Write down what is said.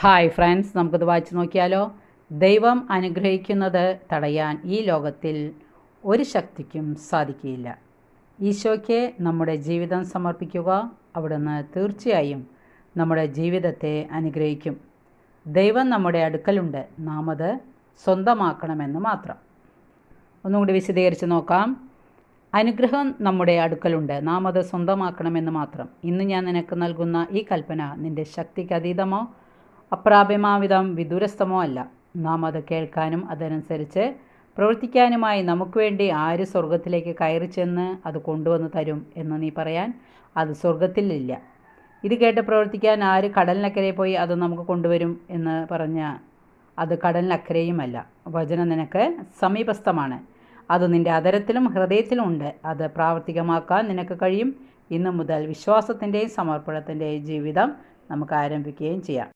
Hi friends, നമുക്കിത് വായിച്ചു നോക്കിയാലോ. ദൈവം അനുഗ്രഹിക്കുന്നത് തടയാൻ ഈ ലോകത്തിൽ ഒരു ശക്തിക്കും സാധിക്കുകയില്ല. ഈശോയ്ക്ക് നമ്മുടെ ജീവിതം സമർപ്പിക്കുക. അവിടുന്ന് തീർച്ചയായും നമ്മുടെ ജീവിതത്തെ അനുഗ്രഹിക്കും. ദൈവം നമ്മുടെ അടുക്കലുണ്ട്, നാം അത് സ്വന്തമാക്കണമെന്ന് മാത്രം. ഒന്നുകൂടി വിശദീകരിച്ച് നോക്കാം. അനുഗ്രഹം നമ്മുടെ അടുക്കലുണ്ട്, നാം അത് സ്വന്തമാക്കണമെന്ന് മാത്രം. ഇന്ന് ഞാൻ നിനക്ക് നൽകുന്ന ഈ കൽപ്പന നിൻ്റെ ശക്തിക്ക് അതീതമോ അപ്രാപ്യമാവിധം വിദൂരസ്ഥമോ അല്ല. നാം അത് കേൾക്കാനും അതനുസരിച്ച് പ്രവർത്തിക്കാനുമായി നമുക്ക് വേണ്ടി ആര് സ്വർഗത്തിലേക്ക് കയറി ചെന്ന് അത് കൊണ്ടുവന്ന് തരും എന്ന് നീ പറയാൻ അത് സ്വർഗത്തിലില്ല. ഇത് കേട്ട് പ്രവർത്തിക്കാൻ ആര് കടലിനക്കരെ പോയി അത് നമുക്ക് കൊണ്ടുവരും എന്ന് പറഞ്ഞ അത് കടലിനക്കരെയുമല്ല. വചനം നിനക്ക് സമീപസ്ഥമാണ്, അത് നിൻ്റെ അതരത്തിലും ഹൃദയത്തിലും ഉണ്ട്. അത് പ്രാവർത്തികമാക്കാൻ നിനക്ക് കഴിയും. ഇന്നു മുതൽ വിശ്വാസത്തിൻ്റെയും സമർപ്പണത്തിൻ്റെയും ജീവിതം നമുക്ക് ആരംഭിക്കുകയും ചെയ്യാം.